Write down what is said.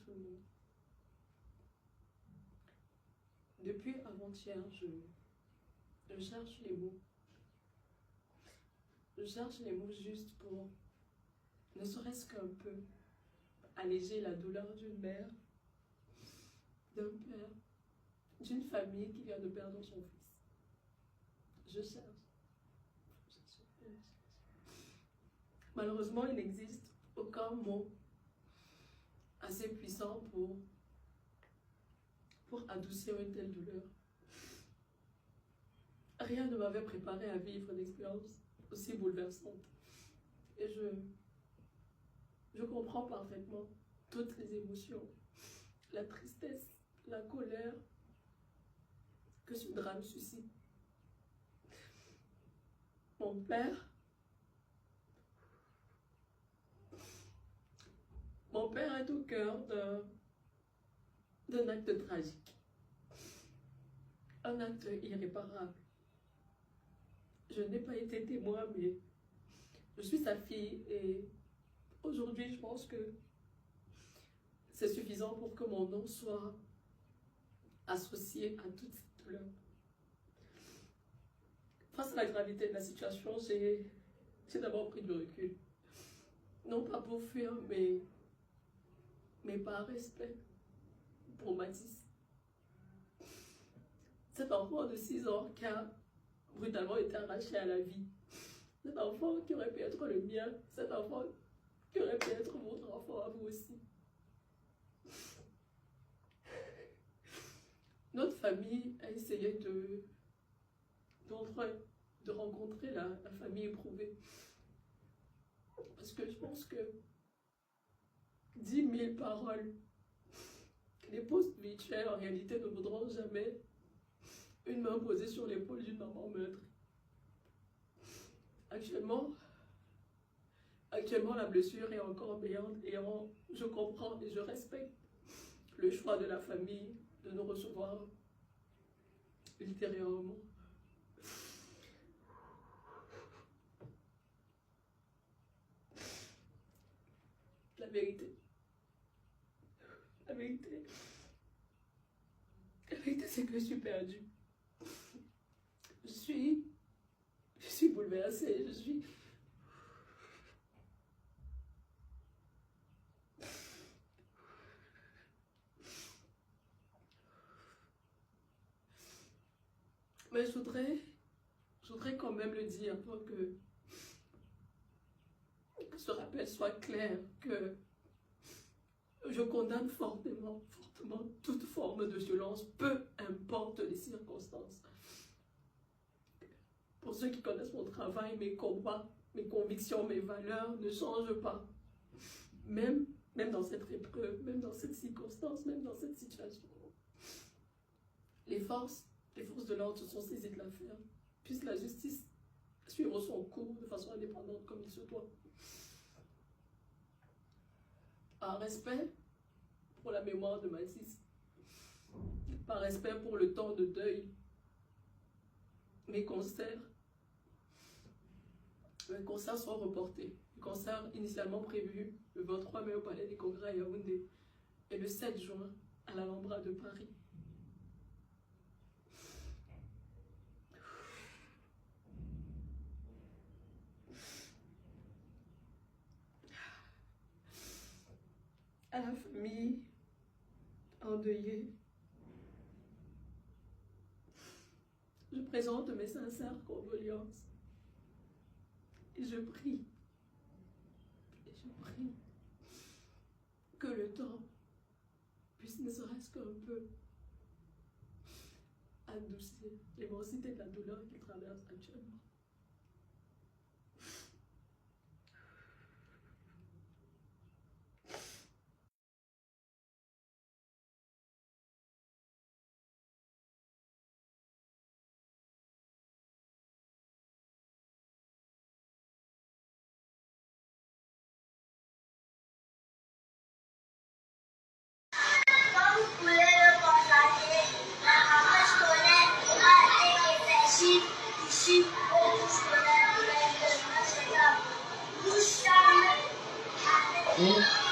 tout le monde. Depuis avant-hier, je cherche les mots. Je cherche les mots justes pour, ne serait-ce qu'un peu, alléger la douleur d'une mère, d'un père, d'une famille qui vient de perdre son fils. Je cherche. Malheureusement, il n'existe aucun mot assez puissant pour adoucir une telle douleur. Rien ne m'avait préparé à vivre une expérience aussi bouleversante. Et je comprends parfaitement toutes les émotions, la tristesse, la colère que ce drame suscite. Mon père est au cœur d'un acte tragique, un acte irréparable. Je n'ai pas été témoin, mais je suis sa fille et aujourd'hui, je pense que c'est suffisant pour que mon nom soit associé à toute cette douleur. Face à la gravité de la situation, j'ai d'abord pris du recul. Non pas pour fuir, mais par respect pour Mathis. Cet enfant de 6 ans qui a brutalement été arraché à la vie. Cet enfant qui aurait pu être le mien, cet enfant qui aurait pu être votre enfant à vous aussi. Notre famille a essayé de rencontrer la famille éprouvée. Parce que je pense que 10 000 paroles, les posts virtuels en réalité ne vaudront jamais une main posée sur l'épaule d'une maman meurtrie. Actuellement, la blessure est encore béante et je comprends et je respecte le choix de la famille de nous recevoir ultérieurement. La vérité, c'est que je suis perdue. Je suis bouleversée, Mais je voudrais quand même le dire pour que ce rappel soit clair, que je condamne fortement toute forme de violence, peu importe les circonstances. Pour ceux qui connaissent mon travail, mes combats, mes convictions, mes valeurs ne changent pas. Même dans cette épreuve, même dans cette circonstance, même dans cette situation. Les forces de l'ordre se sont saisies de l'affaire. Puisse la justice suivre son cours de façon indépendante comme il se doit. Par respect pour la mémoire de Mathis, par respect pour le temps de deuil, mes concerts sont reportés. Le concert initialement prévu le 23 mai au Palais des Congrès à Yaoundé et le 7 juin à l'Alhambra de Paris. À la famille endeuillée, je présente mes sincères condoléances et je prie que le temps puisse ne serait-ce qu'un peu adoucir l'immensité de la douleur qu'il traverse actuellement. Oui.